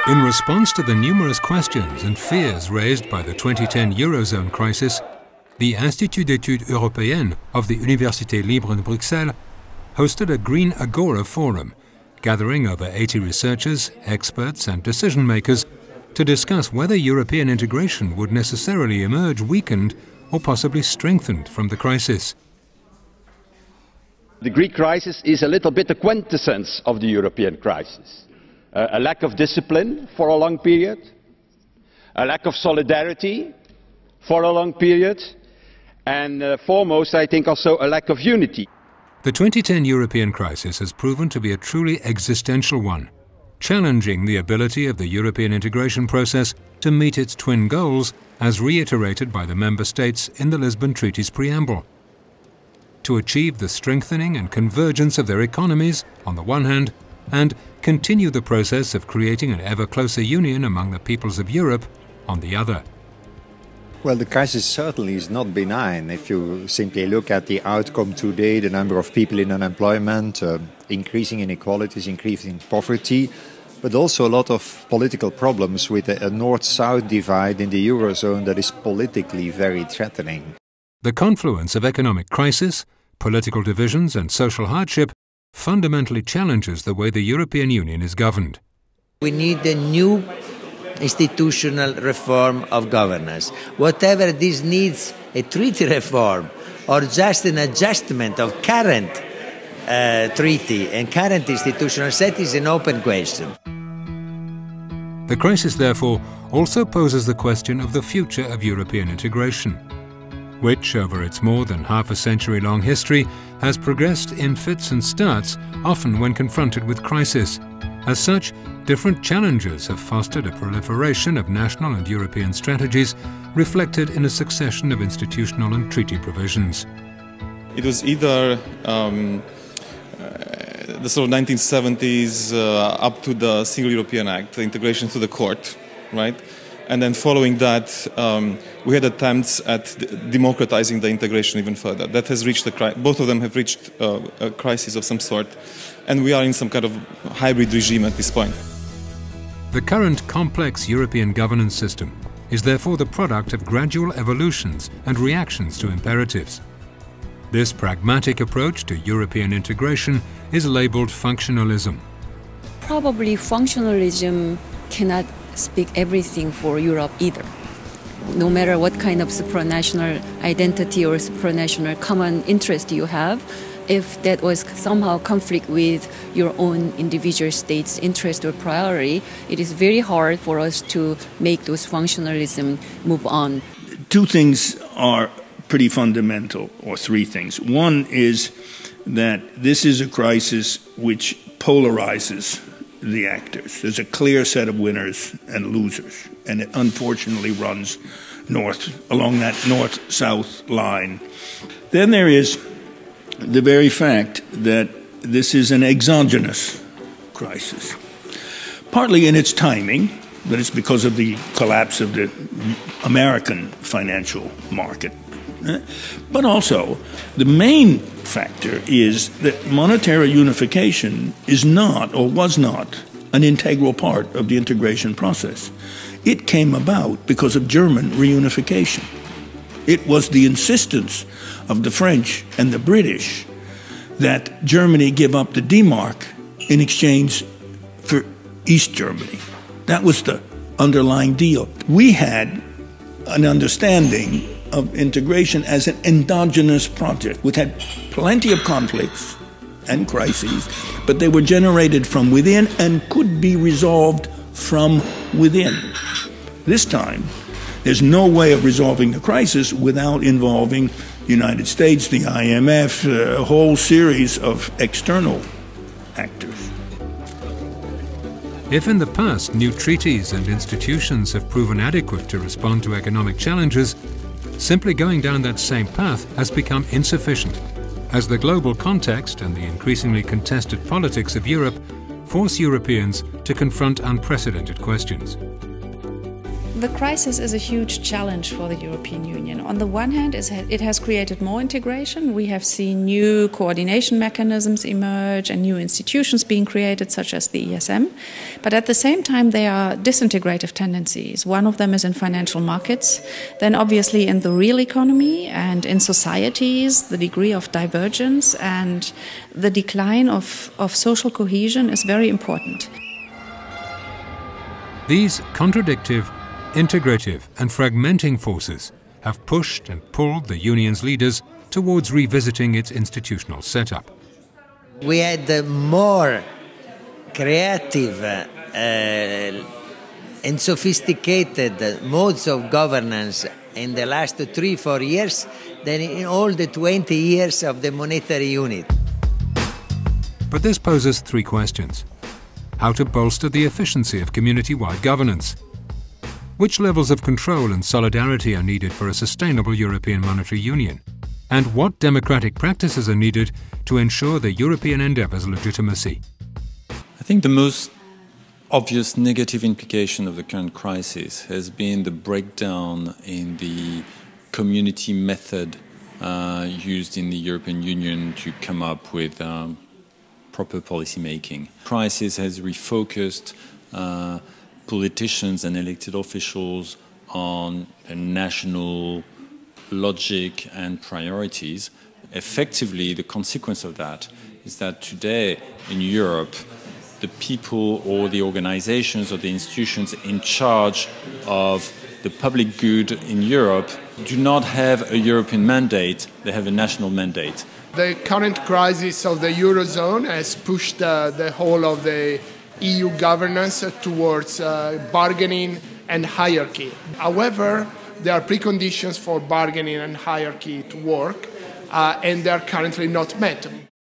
In response to the numerous questions and fears raised by the 2010 Eurozone crisis, the Institut d'études européennes of the Université Libre de Bruxelles hosted a Green AGORA forum, gathering over 80 researchers, experts and decision-makers to discuss whether European integration would necessarily emerge weakened or possibly strengthened from the crisis. The Greek crisis is a little bit the quintessence of the European crisis. A lack of discipline for a long period, a lack of solidarity for a long period, and foremost, I think, also a lack of unity. The 2010 European crisis has proven to be a truly existential one, challenging the ability of the European integration process to meet its twin goals as reiterated by the member states in the Lisbon Treaty's preamble. To achieve the strengthening and convergence of their economies, on the one hand, and continue the process of creating an ever closer union among the peoples of Europe, on the other. Well, the crisis certainly is not benign. If you simply look at the outcome today, the number of people in unemployment, increasing inequalities, increasing poverty, but also a lot of political problems with a north-south divide in the Eurozone that is politically very threatening. The confluence of economic crisis, political divisions and social hardship fundamentally challenges the way the European Union is governed. We need a new institutional reform of governance. Whatever this needs, a treaty reform or just an adjustment of current treaty and current institutional set is an open question. The crisis, therefore, also poses the question of the future of European integration, which, over its more than half-a-century-long history, has progressed in fits and starts, often when confronted with crisis. As such, different challenges have fostered a proliferation of national and European strategies, reflected in a succession of institutional and treaty provisions. It was either the sort of 1970s up to the Single European Act, the integration through the court, right? And then following that, we had attempts at democratizing the integration even further. That has reached both of them have reached a crisis of some sort, and we are in some kind of hybrid regime at this point. The current complex European governance system is therefore the product of gradual evolutions and reactions to imperatives. This pragmatic approach to European integration is labeled functionalism. Probably functionalism cannot speak everything for Europe either. No matter what kind of supranational identity or supranational common interest you have, if that was somehow conflict with your own individual state's interest or priority, it is very hard for us to make those functionalism move on. Two things are pretty fundamental, or three things. One is that this is a crisis which polarizes the actors. There's a clear set of winners and losers, and it unfortunately runs along that north-south line. Then there is the very fact that this is an exogenous crisis, partly in its timing, that it's because of the collapse of the American financial market. But also, the main factor is that monetary unification is not, or was not, an integral part of the integration process. It came about because of German reunification. It was the insistence of the French and the British that Germany give up the D-mark in exchange for East Germany. That was the underlying deal. We had an understanding of integration as an endogenous project, which had plenty of conflicts and crises, but they were generated from within and could be resolved from within. This time, there's no way of resolving the crisis without involving the United States, the IMF, a whole series of external actors. If in the past new treaties and institutions have proven adequate to respond to economic challenges, simply going down that same path has become insufficient. as the global context and the increasingly contested politics of Europe force Europeans to confront unprecedented questions. The crisis is a huge challenge for the European Union. On the one hand, it has created more integration. We have seen new coordination mechanisms emerge and new institutions being created, such as the ESM. But at the same time, there are disintegrative tendencies. One of them is in financial markets, then obviously in the real economy and in societies, the degree of divergence and the decline of social cohesion is very important. These contradictive, integrative and fragmenting forces have pushed and pulled the Union's leaders towards revisiting its institutional setup. We had more creative and sophisticated modes of governance in the last 3-4 years than in all the 20 years of the monetary unit. But this poses 3 questions. How to bolster the efficiency of community-wide governance? Which levels of control and solidarity are needed for a sustainable European monetary union? And what democratic practices are needed to ensure the European endeavour's legitimacy? I think the most obvious negative implication of the current crisis has been the breakdown in the community method used in the European Union to come up with proper policy making. The crisis has refocused politicians and elected officials on national logic and priorities. Effectively, the consequence of that is that today in Europe, the people or the organizations or the institutions in charge of the public good in Europe do not have a European mandate, they have a national mandate. The current crisis of the Eurozone has pushed the whole of the EU governance towards bargaining and hierarchy. However, there are preconditions for bargaining and hierarchy to work, and they are currently not met.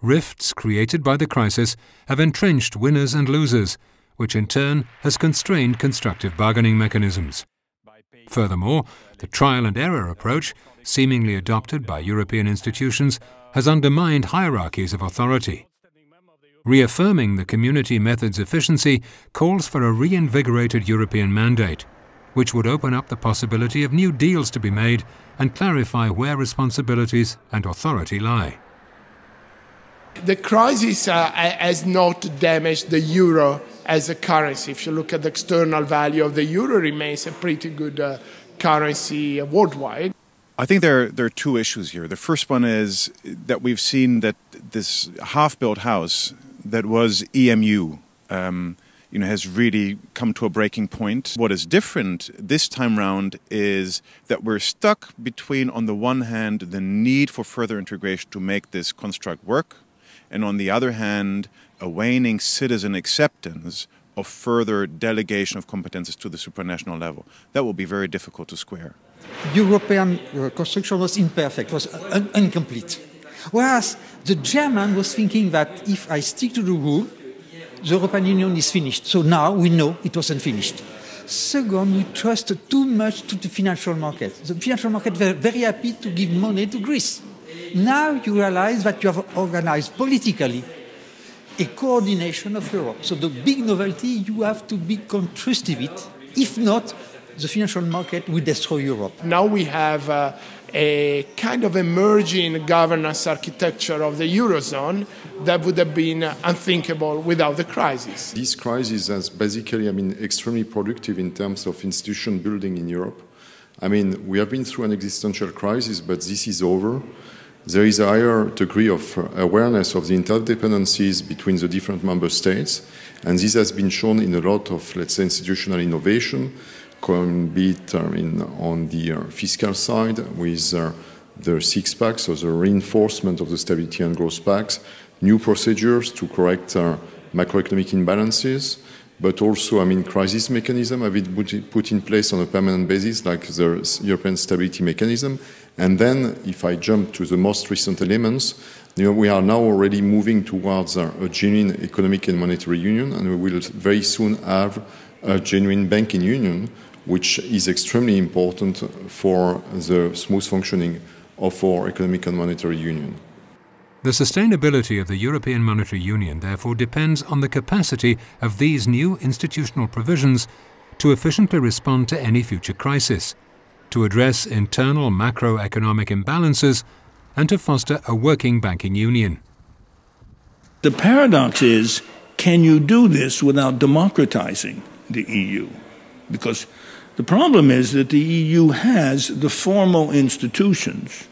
Rifts created by the crisis have entrenched winners and losers, which in turn has constrained constructive bargaining mechanisms. Furthermore, the trial and error approach, seemingly adopted by European institutions, has undermined hierarchies of authority. Reaffirming the community method's efficiency calls for a reinvigorated European mandate, which would open up the possibility of new deals to be made and clarify where responsibilities and authority lie. The crisis has not damaged the euro as a currency. If you look at the external value of the euro, it remains a pretty good currency worldwide. I think there are 2 issues here. The first one is that we've seen that this half-built house that was EMU has really come to a breaking point. What is different this time round is that we're stuck between, on the one hand, the need for further integration to make this construct work, and on the other hand, a waning citizen acceptance of further delegation of competences to the supranational level. That will be very difficult to square. European construction was imperfect, was incomplete. Whereas the German was thinking that if I stick to the rule, the European Union is finished. So now we know it wasn't finished. Second, we trust too much to the financial market. The financial market were very happy to give money to Greece. Now you realize that you have organized politically a coordination of Europe. So the big novelty, you have to be constructive it. If not, the financial market will destroy Europe. Now we have a kind of emerging governance architecture of the Eurozone that would have been unthinkable without the crisis. This crisis has basically, extremely productive in terms of institution building in Europe. We have been through an existential crisis, but this is over. There is a higher degree of awareness of the interdependencies between the different member states, and this has been shown in a lot of, let's say, institutional innovation, be it on the fiscal side with the 6-pack, so the reinforcement of the Stability and Growth Pacts, new procedures to correct macroeconomic imbalances, but also, crisis mechanism have been put in place on a permanent basis, like the European Stability Mechanism. And then, if I jump to the most recent elements, we are now already moving towards a genuine economic and monetary union, and we will very soon have a genuine banking union, which is extremely important for the smooth functioning of our economic and monetary union. The sustainability of the European Monetary Union therefore depends on the capacity of these new institutional provisions to efficiently respond to any future crisis, to address internal macroeconomic imbalances, and to foster a working banking union. The paradox is, can you do this without democratizing the EU? Because the problem is that the EU has the formal institutions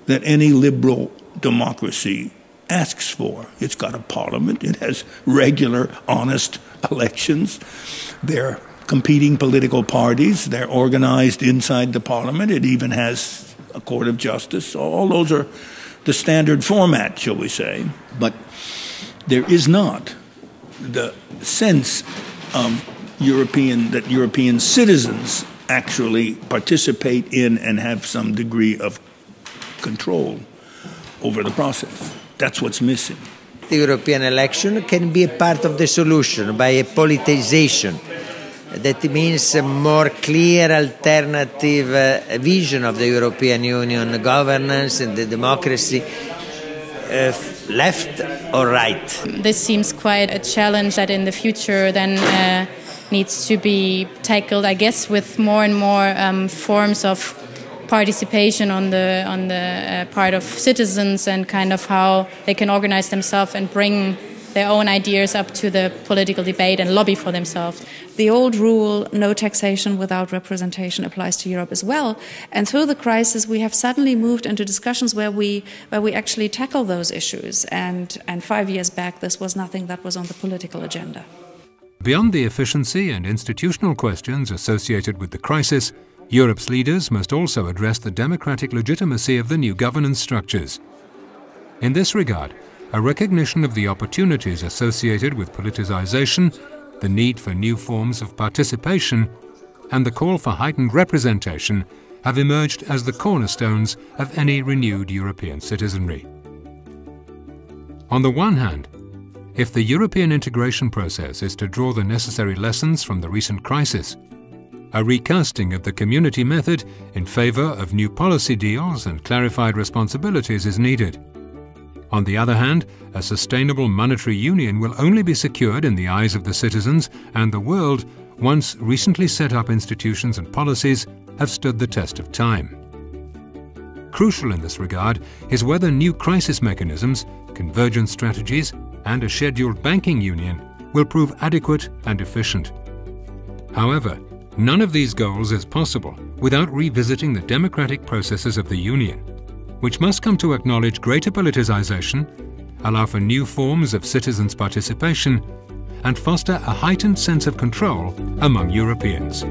that any liberal democracy asks for. It's got a parliament, it has regular, honest elections, they're competing political parties, they're organized inside the parliament, it even has a court of justice. All those are the standard format, shall we say. But there is not the sense of European citizens actually participate in and have some degree of control over the process. That's what's missing. The European election can be a part of the solution by a politicization. That means a more clear alternative vision of the European Union governance and the democracy, left or right. This seems quite a challenge that in the future then needs to be tackled, I guess, with more and more forms of participation on the part of citizens and kind of how they can organize themselves and bring their own ideas up to the political debate and lobby for themselves. The old rule, no taxation without representation, applies to Europe as well. And through the crisis, we have suddenly moved into discussions where we actually tackle those issues. And 5 years back, this was nothing that was on the political agenda. Beyond the efficiency and institutional questions associated with the crisis, Europe's leaders must also address the democratic legitimacy of the new governance structures. In this regard, a recognition of the opportunities associated with politicization, the need for new forms of participation, and the call for heightened representation have emerged as the cornerstones of any renewed European citizenry. On the one hand, if the European integration process is to draw the necessary lessons from the recent crisis, a recasting of the community method in favor of new policy deals and clarified responsibilities is needed. On the other hand, a sustainable monetary union will only be secured in the eyes of the citizens and the world once recently set up institutions and policies have stood the test of time. Crucial in this regard is whether new crisis mechanisms, convergence strategies, and a scheduled banking union will prove adequate and efficient. However, none of these goals is possible without revisiting the democratic processes of the Union, which must come to acknowledge greater politicization, allow for new forms of citizens' participation, and foster a heightened sense of control among Europeans.